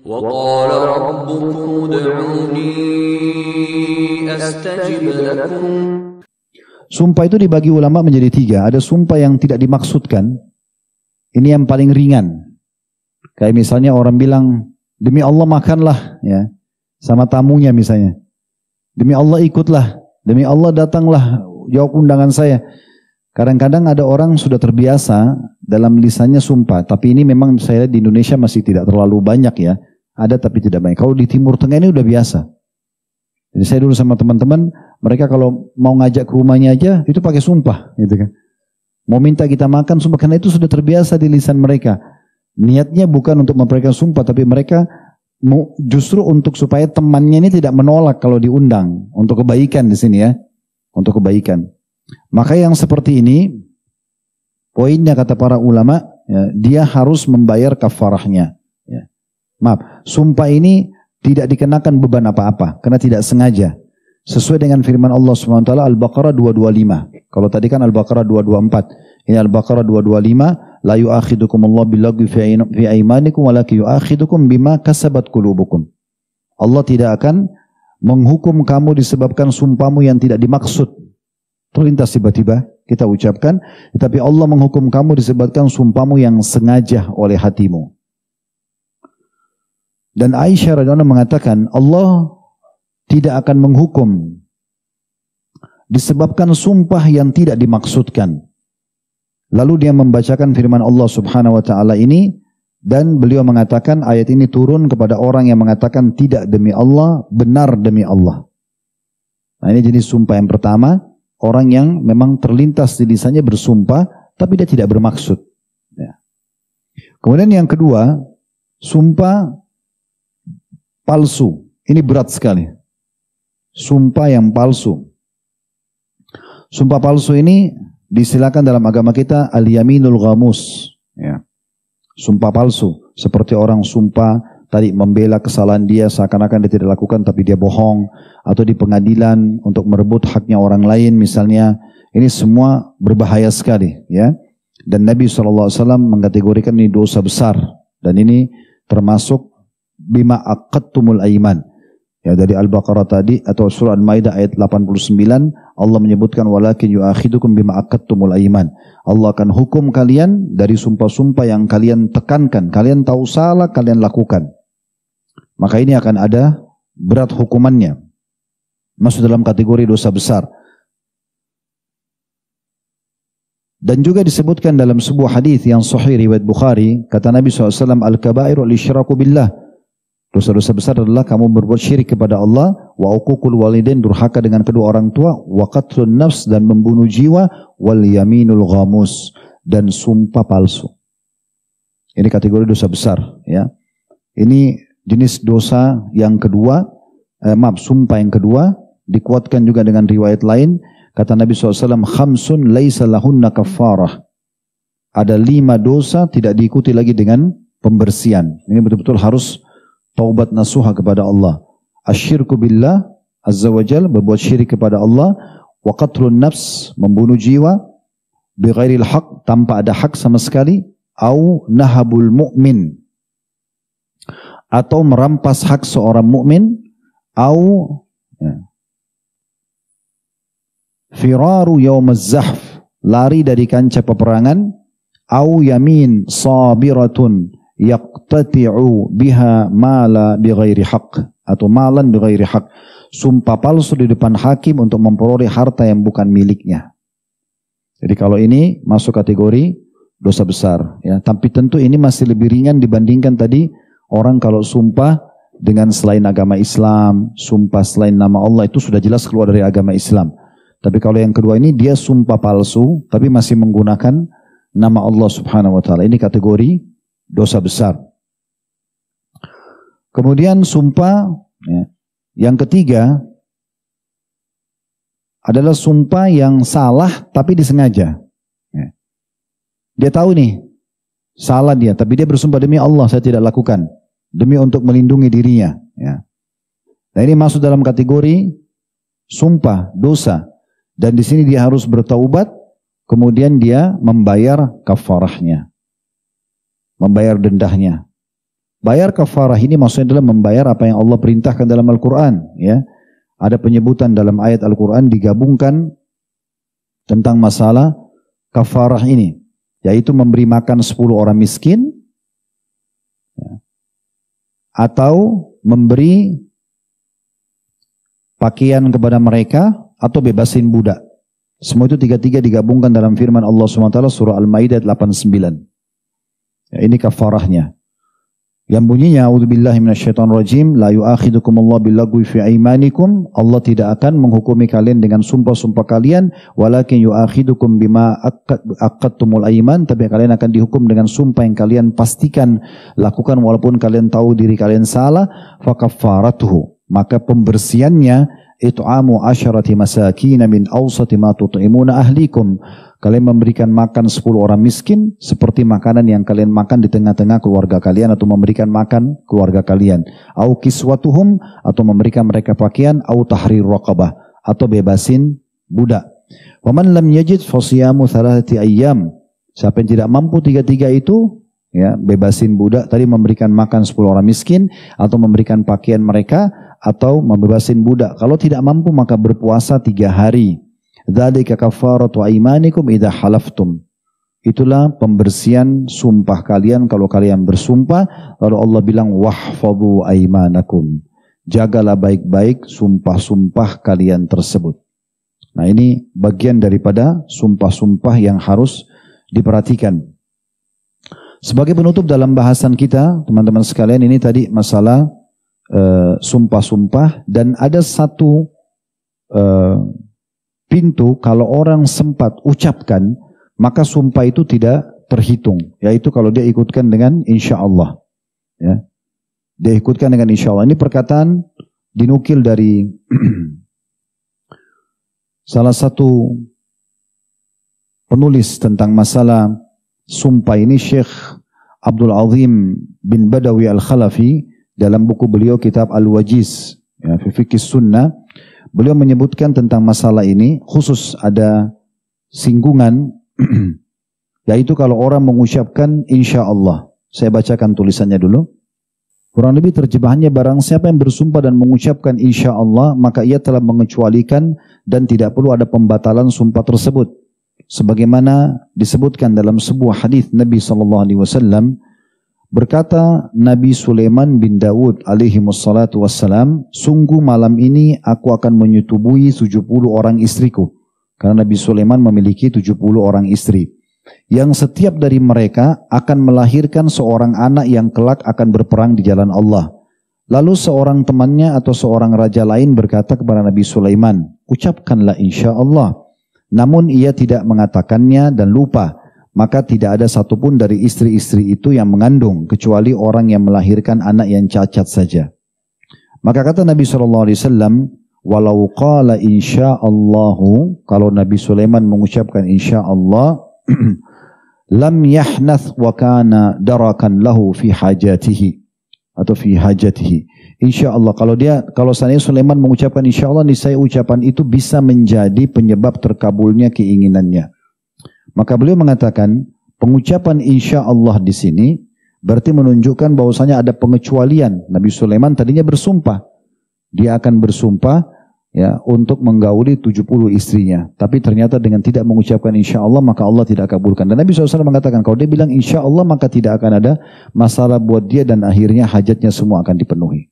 وقال ربكم ادعوني أستجب لكم. Sumpah itu dibagi ulama menjadi tiga. Ada sumpah yang tidak dimaksudkan. Ini yang paling ringan. Kayak misalnya orang bilang, demi Allah makanlah, ya, sama tamunya misalnya. Demi Allah ikutlah, demi Allah datanglah, jawab undangan saya. Kadang-kadang ada orang sudah terbiasa dalam lisannya sumpah. Tapi ini memang saya lihat di Indonesia masih tidak terlalu banyak ya. Ada tapi tidak banyak. Kalau di Timur Tengah ini udah biasa. Jadi saya dulu sama teman-teman, mereka kalau mau ngajak ke rumahnya aja, itu pakai sumpah. Gitu kan. Mau minta kita makan sumpah, karena itu sudah terbiasa di lisan mereka. Niatnya bukan untuk memberikan sumpah, tapi mereka justru untuk supaya temannya ini tidak menolak kalau diundang. Untuk kebaikan di sini ya. Untuk kebaikan. Maka yang seperti ini, poinnya kata para ulama, ya, dia harus membayar kafarahnya. Ya. Maaf, sumpah ini tidak dikenakan beban apa-apa, karena tidak sengaja. Sesuai dengan firman Allah SWT, Al-Baqarah 225. Kalau tadi kan Al-Baqarah 224. Ini Al-Baqarah 225. La yu'akhidukum Allah billagwi fi aimanikum walakin yu'akhidukum bima kasabat qulubukum. Allah tidak akan menghukum kamu disebabkan sumpahmu yang tidak dimaksud. Terlintas tiba-tiba kita ucapkan, tetapi Allah menghukum kamu disebabkan sumpahmu yang sengaja oleh hatimu. Dan Aisyah radhiyallahu anha mengatakan, Allah tidak akan menghukum disebabkan sumpah yang tidak dimaksudkan. Lalu dia membacakan firman Allah Subhanahu wa taala ini, dan beliau mengatakan ayat ini turun kepada orang yang mengatakan tidak demi Allah, benar demi Allah. Nah, ini jenis sumpah yang pertama, orang yang memang terlintas di lisannya bersumpah tapi dia tidak bermaksud. Ya. Kemudian yang kedua, sumpah palsu. Ini berat sekali. Sumpah yang palsu. Sumpah palsu ini disilakan dalam agama kita al-yaminul ghamus. Ya. Sumpah palsu. Seperti orang sumpah tadi membela kesalahan dia seakan-akan dia tidak lakukan tapi dia bohong. Atau di pengadilan untuk merebut haknya orang lain misalnya. Ini semua berbahaya sekali. Ya. Dan Nabi SAW mengkategorikan ini dosa besar. Dan ini termasuk bima aqadtumul aiman. Ya, dari Al-Baqarah tadi atau surah Al-Maidah ayat 89 Allah menyebutkan walakin yu'akhidukum bima aqadtumul aiman. Allah akan hukum kalian dari sumpah-sumpah yang kalian tekankan, kalian tahu salah, kalian lakukan. Maka ini akan ada berat hukumannya. Masuk dalam kategori dosa besar. Dan juga disebutkan dalam sebuah hadis yang sahih riwayat Bukhari, kata Nabi SAW, al-kabairu al-isyraku billah. Dosa-dosa besar adalah kamu berbuat syirik kepada Allah, wa uququl walidain, durhaka dengan kedua orang tua, wa qatlun nafs, dan membunuh jiwa, wal yaminul ghamus, dan sumpah palsu. Ini kategori dosa besar. Ya. Ini jenis dosa yang kedua, sumpah yang kedua, dikuatkan juga dengan riwayat lain, kata Nabi SAW, khamsun laisa lahunna kafarah. Ada 5 dosa tidak diikuti lagi dengan pembersihan. Ini betul-betul harus taubat nasuha kepada Allah. Asyirku billah azza wa jal, berbuat syirik kepada Allah. Wa qatlun nafs, membunuh jiwa. Bighairil haq, tanpa ada hak sama sekali. Au nahabul mu'min, atau merampas hak seorang mukmin. Au firaru yaumaz zahf, lari dari kancah peperangan. Au yamin sabiratun yaqtati'u biha mala bighairi haq, atau malan bighairi haq, sumpah palsu di depan hakim untuk memperoleh harta yang bukan miliknya. Jadi kalau ini masuk kategori dosa besar ya, tapi tentu ini masih lebih ringan dibandingkan tadi orang kalau sumpah dengan selain agama Islam, sumpah selain nama Allah, itu sudah jelas keluar dari agama Islam. Tapi kalau yang kedua ini dia sumpah palsu tapi masih menggunakan nama Allah Subhanahu wa taala. Ini kategori dosa besar. Kemudian sumpah ya, yang ketiga adalah sumpah yang salah tapi disengaja. Ya. Dia tahu nih salah dia, tapi dia bersumpah demi Allah saya tidak lakukan, demi untuk melindungi dirinya. Ya. Nah ini masuk dalam kategori sumpah dosa, dan di sini dia harus bertaubat, kemudian dia membayar kafarahnya, membayar dendahnya. Bayar kafarah ini maksudnya adalah membayar apa yang Allah perintahkan dalam Al-Quran. Ya. Ada penyebutan dalam ayat Al-Quran digabungkan tentang masalah kafarah ini. Yaitu memberi makan 10 orang miskin. Ya, atau memberi pakaian kepada mereka atau bebasin budak. Semua itu tiga-tiga digabungkan dalam firman Allah SWT surah Al-Maidah 89. Ya, ini kafarahnya. Yang bunyinya a'udzubillahi minasyaitonirrajim la yu'akhidukumullahu billagwi fi aimanikum. Allah tidak akan menghukumi kalian dengan sumpah-sumpah kalian, walakin yu'akhidukum bima aqadtumul aiman, tapi kalian akan dihukum dengan sumpah yang kalian pastikan lakukan walaupun kalian tahu diri kalian salah. Fakaffaratuhu, maka pembersihannya it'amu asyarati masakin min awsati ma tut'imuna ahlikum. Kalian memberikan makan 10 orang miskin seperti makanan yang kalian makan di tengah-tengah keluarga kalian, atau memberikan makan keluarga kalian. Au kiswatuhum, atau memberikan mereka pakaian, au tahrir raqabah, atau bebasin budak. Wa man lam yajid fasiyamu 3 ayyam. Siapa yang tidak mampu tiga-tiga itu, ya, bebasin budak, tadi memberikan makan 10 orang miskin, atau memberikan pakaian mereka, atau membebasin budak. Kalau tidak mampu maka berpuasa 3 hari. Dzalika kafaratu aimanikum idza halaftum. Itulah pembersihan sumpah kalian kalau kalian bersumpah. Lalu Allah bilang wahfadhu aimanakum. Jagalah baik-baik sumpah-sumpah kalian tersebut. Nah, ini bagian daripada sumpah-sumpah yang harus diperhatikan. Sebagai penutup dalam bahasan kita, teman-teman sekalian, ini tadi masalah sumpah-sumpah, dan ada satu pintu kalau orang sempat ucapkan maka sumpah itu tidak terhitung, yaitu kalau dia ikutkan dengan insya Allah. Ya. Dia ikutkan dengan insya Allah. Ini perkataan dinukil dari salah satu penulis tentang masalah sumpah ini, Syekh Abdul Azim bin Badawi Al-Khalafi, dalam buku beliau kitab Al-Wajiz, ya, fi Fiqh Sunnah. Beliau menyebutkan tentang masalah ini, khusus ada singgungan, yaitu kalau orang mengucapkan insya Allah. Saya bacakan tulisannya dulu. Kurang lebih terjemahannya, barang siapa yang bersumpah dan mengucapkan insya Allah, maka ia telah mengecualikan dan tidak perlu ada pembatalan sumpah tersebut. Sebagaimana disebutkan dalam sebuah hadis Nabi SAW, berkata Nabi Sulaiman bin Daud alaihi wassalatu wassalam, sungguh malam ini aku akan menyetubui 70 orang istriku. Karena Nabi Sulaiman memiliki 70 orang istri. Yang setiap dari mereka akan melahirkan seorang anak yang kelak akan berperang di jalan Allah. Lalu seorang temannya atau seorang raja lain berkata kepada Nabi Sulaiman, ucapkanlah insya Allah. Namun ia tidak mengatakannya dan lupa. Maka tidak ada satupun dari istri-istri itu yang mengandung, kecuali orang yang melahirkan anak yang cacat saja. Maka kata Nabi SAW, walau qala insya'allahu, kalau Nabi Sulaiman mengucapkan insya'allah, lam yahnath wa kana darakan lahu fi hajatihi, atau fi hajatihi. InsyaAllah, kalau seandainya Sulaiman mengucapkan insya'allah, niscaya ucapan itu bisa menjadi penyebab terkabulnya keinginannya. Maka beliau mengatakan pengucapan insya Allah di sini berarti menunjukkan bahwasanya ada pengecualian. Nabi Sulaiman tadinya bersumpah, dia akan bersumpah, ya, untuk menggauli 70 istrinya. Tapi ternyata dengan tidak mengucapkan insya Allah maka Allah tidak kabulkan. Dan Nabi SAW mengatakan kalau dia bilang insya Allah maka tidak akan ada masalah buat dia dan akhirnya hajatnya semua akan dipenuhi.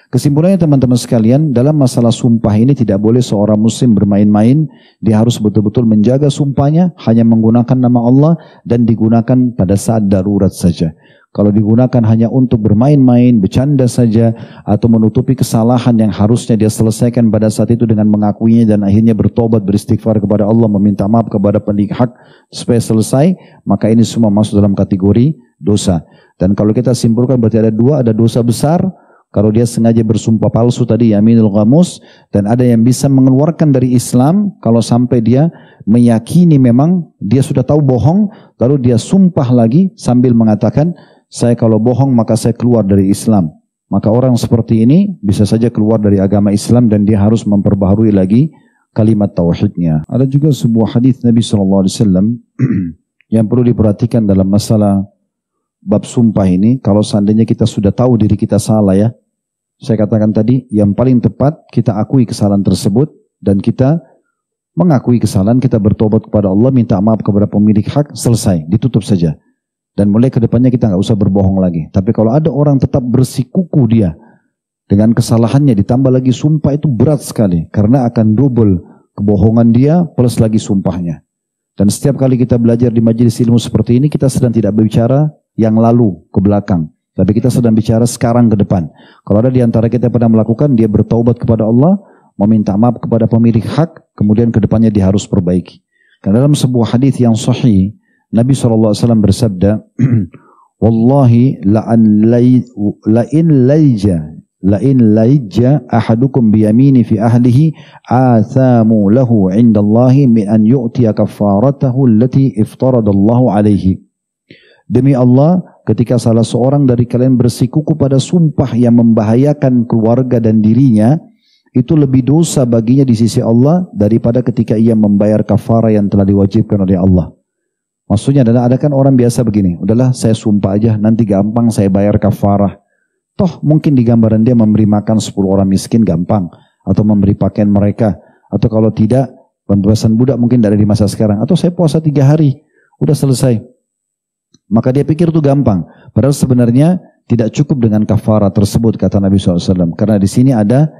Kesimpulannya teman-teman sekalian, dalam masalah sumpah ini tidak boleh seorang muslim bermain-main. Dia harus betul-betul menjaga sumpahnya, hanya menggunakan nama Allah dan digunakan pada saat darurat saja. Kalau digunakan hanya untuk bermain-main, bercanda saja, atau menutupi kesalahan yang harusnya dia selesaikan pada saat itu dengan mengakuinya dan akhirnya bertobat, beristighfar kepada Allah, meminta maaf kepada pemilik hak supaya selesai, maka ini semua masuk dalam kategori dosa. Dan kalau kita simpulkan berarti ada dua, ada dosa besar. Kalau dia sengaja bersumpah palsu tadi, yaminul ghamus, dan ada yang bisa mengeluarkan dari Islam kalau sampai dia meyakini memang dia sudah tahu bohong, lalu dia sumpah lagi sambil mengatakan, saya kalau bohong maka saya keluar dari Islam. Maka orang seperti ini bisa saja keluar dari agama Islam dan dia harus memperbaharui lagi kalimat tauhidnya. Ada juga sebuah hadis Nabi SAW yang perlu diperhatikan dalam masalah bab sumpah ini, kalau seandainya kita sudah tahu diri kita salah ya, saya katakan tadi, yang paling tepat kita akui kesalahan tersebut dan kita mengakui kesalahan, kita bertobat kepada Allah, minta maaf kepada pemilik hak, selesai, ditutup saja. Dan mulai ke depannya kita nggak usah berbohong lagi. Tapi kalau ada orang tetap bersikuku dia dengan kesalahannya, ditambah lagi sumpah, itu berat sekali karena akan double kebohongan dia plus lagi sumpahnya. Dan setiap kali kita belajar di majelis ilmu seperti ini, kita sedang tidak berbicara yang lalu ke belakang, tapi kita sedang bicara sekarang ke depan. Kalau ada di antara kita pernah melakukan, dia bertaubat kepada Allah, meminta maaf kepada pemilik hak, kemudian ke depannya dia harus perbaiki. Karena dalam sebuah hadis yang sahih, Nabi SAW bersabda, Wallahi la'in laija ahadukum biyamini fi ahlihi athamu lahu indallahi min an yu'tiya kafaratahu allati iftaradallahu alaihi. Demi Allah, ketika salah seorang dari kalian bersikuku pada sumpah yang membahayakan keluarga dan dirinya, itu lebih dosa baginya di sisi Allah daripada ketika ia membayar kafarah yang telah diwajibkan oleh Allah. Maksudnya adalah, ada kan orang biasa begini, udahlah saya sumpah aja, nanti gampang saya bayar kafarah. Toh mungkin di gambaran dia memberi makan 10 orang miskin gampang, atau memberi pakaian mereka, atau kalau tidak pembebasan budak mungkin dari di masa sekarang, atau saya puasa 3 hari, udah selesai. Maka dia pikir itu gampang, padahal sebenarnya tidak cukup dengan kafarah tersebut, kata Nabi SAW. Karena di sini ada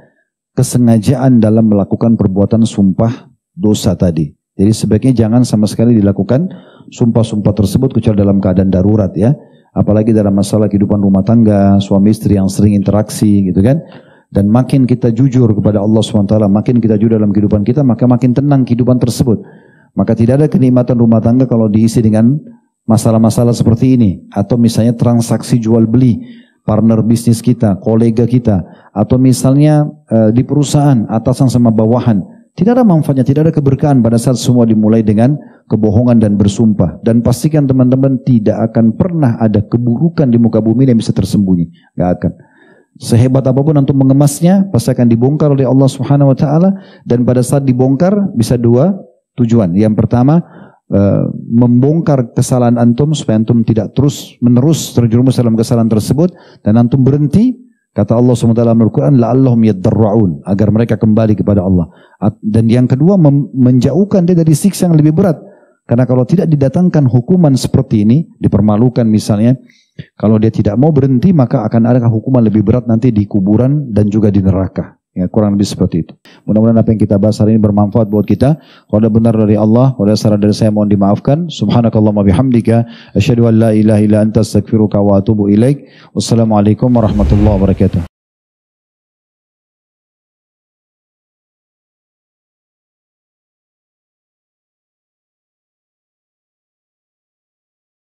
kesengajaan dalam melakukan perbuatan sumpah dosa tadi. Jadi sebaiknya jangan sama sekali dilakukan sumpah-sumpah tersebut kecuali dalam keadaan darurat ya. Apalagi dalam masalah kehidupan rumah tangga, suami istri yang sering interaksi gitu kan. Dan makin kita jujur kepada Allah SWT, makin kita jujur dalam kehidupan kita, maka makin tenang kehidupan tersebut. Maka tidak ada kenikmatan rumah tangga kalau diisi dengan masalah-masalah seperti ini. Atau misalnya transaksi jual beli, partner bisnis kita, kolega kita. Atau misalnya di perusahaan, atasan sama bawahan. Tidak ada manfaatnya, tidak ada keberkahan pada saat semua dimulai dengan kebohongan dan bersumpah. Dan pastikan teman-teman tidak akan pernah ada keburukan di muka bumi yang bisa tersembunyi. Gak akan. Sehebat apapun untuk mengemasnya, pasti akan dibongkar oleh Allah Subhanahu Wa Taala. Dan pada saat dibongkar bisa 2 tujuan. Yang pertama, membongkar kesalahan antum supaya antum tidak terus menerus terjerumus dalam kesalahan tersebut dan antum berhenti. Kata Allah SWT dalam Al-Quran, la'allahum yaddarra'un, agar mereka kembali kepada Allah. Dan yang kedua, menjauhkan dia dari siksa yang lebih berat. Karena kalau tidak didatangkan hukuman seperti ini, dipermalukan misalnya, kalau dia tidak mau berhenti, maka akan ada hukuman lebih berat nanti di kuburan dan juga di neraka. Ya, kurang lebih seperti itu. Mudah-mudahan apa yang kita bahas hari ini bermanfaat buat kita. Kalau ada benar dari Allah, kalau ada salah dari saya mohon dimaafkan. Subhanakallahumma bihamdika, asyhadu an la ilaha illa anta astaghfiruka wa atubu ilaik. Wassalamualaikum warahmatullahi wabarakatuh.